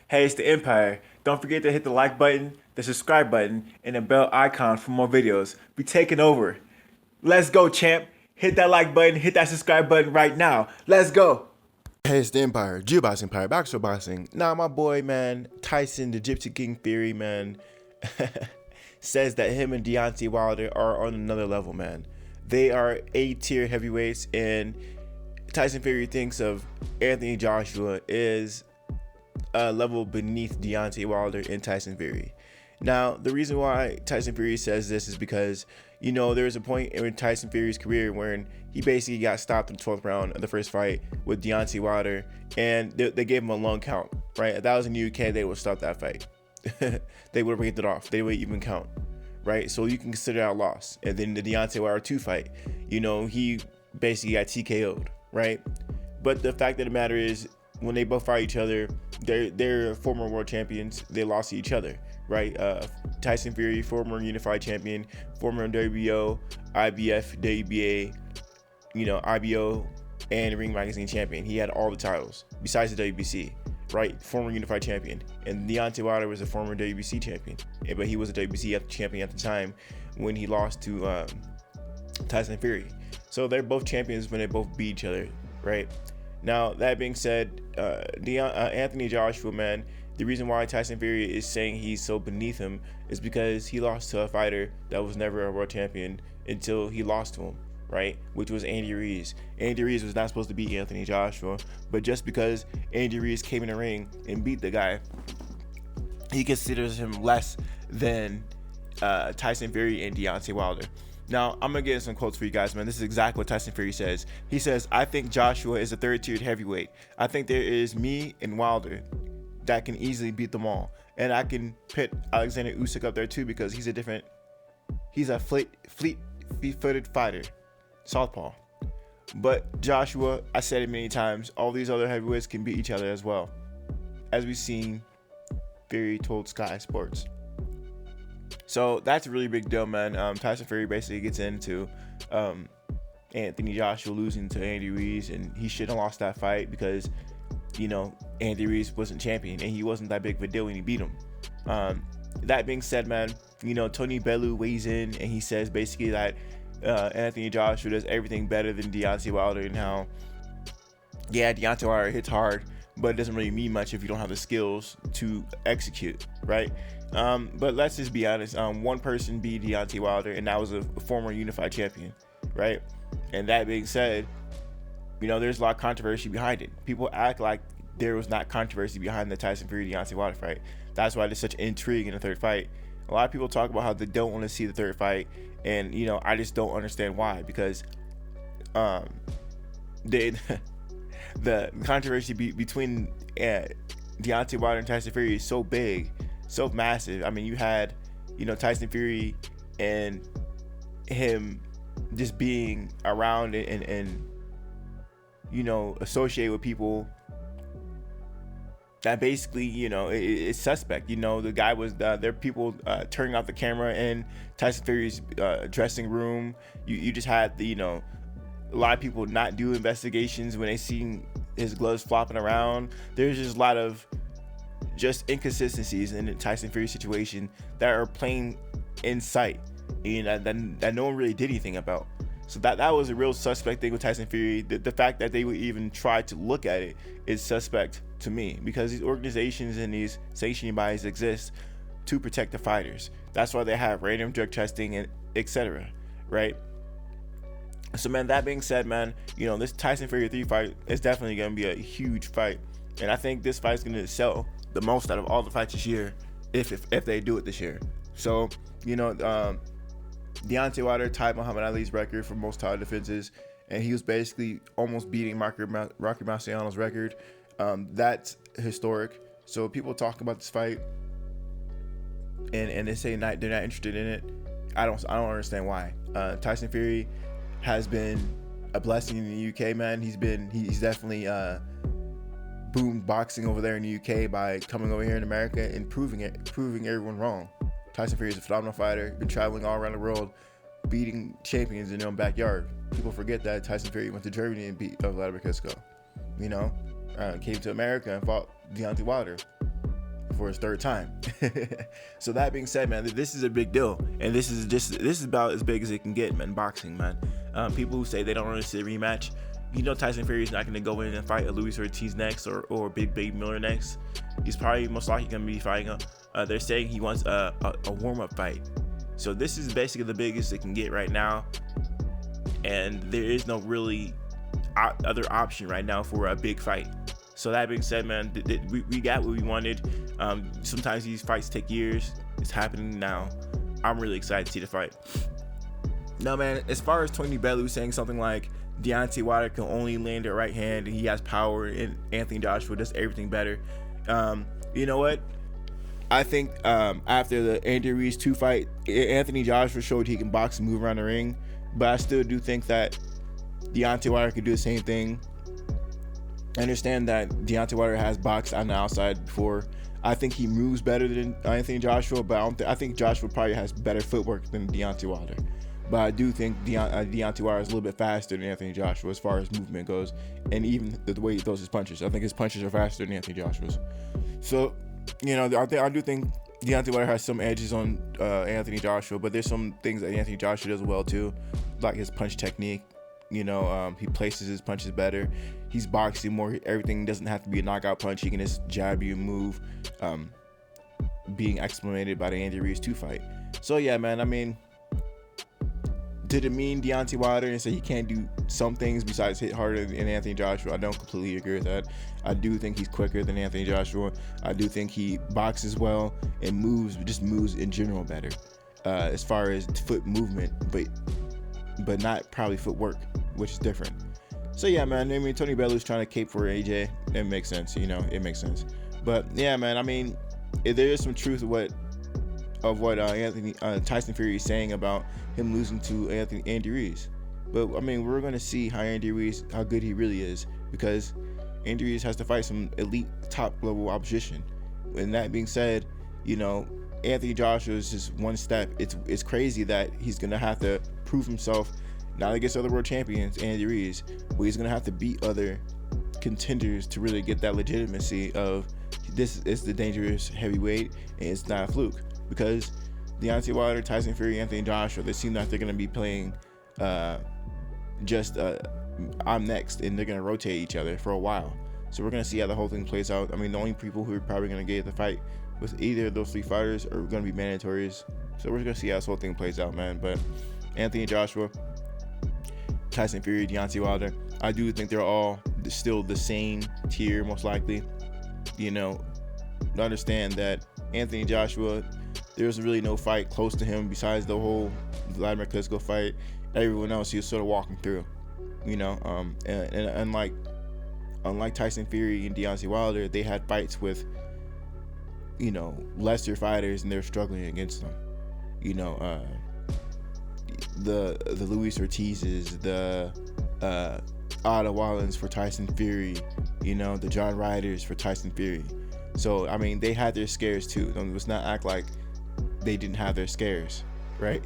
Hey, it's the Empire. Don't forget to hit the like button, the subscribe button, and the bell icon for more videos. We taking over. Let's go, champ. Hit that like button, hit that subscribe button right now. Let's go. Hey, it's the Empire, Jiu-Boxing Empire, Boxer Boxing. Now, my boy, man, Tyson, the Gypsy King Theory, man, says that him and Deontay Wilder are on another level, man. They are A-tier heavyweights, and Tyson Fury thinks of Anthony Joshua is a level beneath Deontay Wilder and Tyson Fury. Now, the reason why Tyson Fury says this is because, there was a point in Tyson Fury's career where he basically got stopped in the 12th round of the first fight with Deontay Wilder, and they gave him a long count, right? If that was in the UK, they would stop that fight. They would have rated it off. They would even count, right? So you can consider that a loss. And then the Deontay Wilder 2 fight, he basically got TKO'd, right? But the fact of the matter is, when they both fight each other, they're former world champions. They lost to each other, right? Tyson Fury, former unified champion, former WBO, IBF, WBA, IBO, and Ring Magazine champion. He had all the titles besides the WBC, right? Former unified champion. And Deontay Wilder was a former WBC champion, but he was a WBC champion at the time when he lost to Tyson Fury. So they're both champions when they both beat each other, right? Now, that being said, Anthony Joshua, man, the reason why Tyson Fury is saying he's so beneath him is because he lost to a fighter that was never a world champion until he lost to him, right? Which was Andy Ruiz. Andy Ruiz was not supposed to beat Anthony Joshua, but just because Andy Ruiz came in the ring and beat the guy, he considers him less than Tyson Fury and Deontay Wilder. Now, I'm going to get some quotes for you guys, man. This is exactly what Tyson Fury says. He says, "I think Joshua is a third-tiered heavyweight. I think there is me and Wilder that can easily beat them all. And I can put Alexander Usyk up there too because he's a fleet-footed fighter, southpaw. But Joshua, I said it many times, all these other heavyweights can beat each other as well." As we've seen, Fury told Sky Sports. So that's a really big deal, man. Tyson Fury basically gets into Anthony Joshua losing to Andy Ruiz, and he shouldn't have lost that fight because, Andy Ruiz wasn't champion, and he wasn't that big of a deal when he beat him. That being said, man, Tony Bellew weighs in, and he says basically that Anthony Joshua does everything better than Deontay Wilder, and how, Deontay Wilder hits hard, but it doesn't really mean much if you don't have the skills to execute, right? But let's just be honest. One person beat Deontay Wilder, and that was a former unified champion, right? And that being said, there's a lot of controversy behind it. People act like there was not controversy behind the Tyson Fury Deontay Wilder fight. That's why there's such intrigue in the third fight. A lot of people talk about how they don't want to see the third fight, and I just don't understand why, because the controversy between Deontay Wilder and Tyson Fury is so big, so massive. I mean, you had, Tyson Fury and him just being around and associate with people that basically, it's suspect. The guy was, there are people turning off the camera in Tyson Fury's dressing room. You just had a lot of people not do investigations when they seen his gloves flopping around. There's just a lot of just inconsistencies in the Tyson Fury situation that are plain in sight, that no one really did anything about. So that was a real suspect thing with Tyson Fury. The fact that they would even try to look at it is suspect to me, because these organizations and these sanctioning bodies exist to protect the fighters. That's why they have random drug testing and etc. Right? So, man, that being said, man, this Tyson Fury 3 fight is definitely going to be a huge fight. And I think this fight is going to sell the most out of all the fights this year if they do it this year. So, Deontay Wilder tied Muhammad Ali's record for most title defenses, and he was basically almost beating Rocky Marciano's record. That's historic. So people talk about this fight, and they say they're not interested in it. I don't understand why. Tyson Fury has been a blessing in the UK, man. He's definitely boomed boxing over there in the UK by coming over here in America and proving everyone wrong. Tyson Fury is a phenomenal fighter. Been traveling all around the world, beating champions in their own backyard. People forget that Tyson Fury went to Germany and beat Vladimir Klitschko. Came to America and fought Deontay Wilder. for his third time. So that being said, man, this is a big deal, and this is about as big as it can get, man. Boxing, man. People who say they don't want to see a rematch, you know, Tyson Fury is not going to go in and fight a Luis Ortiz next or Big Miller next. He's probably most likely going to be fighting they're saying he wants a warm-up fight. So this is basically the biggest it can get right now, and there is no really other option right now for a big fight. So that being said, man, we got what we wanted. Sometimes these fights take years. It's happening now. I'm really excited to see the fight. Now, man, as far as Tony Bellew saying something like Deontay Wilder can only land a right hand and he has power, and Anthony Joshua does everything better. You know what? I think after the Andy Ruiz 2 fight, Anthony Joshua showed he can box and move around the ring, but I still do think that Deontay Wilder could do the same thing. I understand that Deontay Wilder has boxed on the outside before. I think he moves better than Anthony Joshua, but I think Joshua probably has better footwork than Deontay Wilder. But I do think Deontay Wilder is a little bit faster than Anthony Joshua as far as movement goes, and even the way he throws his punches. I think his punches are faster than Anthony Joshua's. So, you know, I do think Deontay Wilder has some edges on Anthony Joshua, but there's some things that Anthony Joshua does well too, like his punch technique. You know, he places his punches better. He's boxing more. Everything doesn't have to be a knockout punch. He can just jab you, move, being explanated by the Andy Ruiz 2 fight. So yeah, man, I mean, to demean Deontay Wilder and say he can't do some things besides hit harder than Anthony Joshua, I don't completely agree with that. I do think he's quicker than Anthony Joshua. I do think he boxes well and moves in general better, as far as foot movement, but not probably footwork, which is different. So yeah, man, I mean, Tony Bellew's trying to cape for AJ. It makes sense, you know, it makes sense. But yeah, man, I mean, if there is some truth of what Tyson Fury is saying about him losing to Andy Ruiz. But I mean, we're gonna see how good he really is, because Andy Ruiz has to fight some elite top level opposition. And that being said, you know, Anthony Joshua is just one step. It's crazy that he's gonna have to prove himself, not against other world champions, Andy Ruiz, but he's gonna have to beat other contenders to really get that legitimacy of this is the dangerous heavyweight and it's not a fluke. Because Deontay Wilder, Tyson Fury, Anthony Joshua, they seem like they're gonna be playing I'm next, and they're gonna rotate each other for a while. So we're gonna see how the whole thing plays out. I mean, the only people who are probably gonna get the fight with either of those 3 fighters are gonna be mandatories. So we're gonna see how this whole thing plays out, man. But Anthony Joshua, Tyson Fury, Deontay Wilder, I do think they're all still the same tier, most likely. You know, understand that Anthony Joshua, there's really no fight close to him besides the whole Vladimir Klitschko fight. Everyone else he was sort of walking through, you know. And unlike Tyson Fury and Deontay Wilder, they had fights with, you know, lesser fighters, and they're struggling against them. You know, the Luis Ortizes, the Otto Wallins for Tyson Fury, you know, the John Ryders for Tyson Fury. So I mean, they had their scares too. Let's not act like they didn't have their scares, right?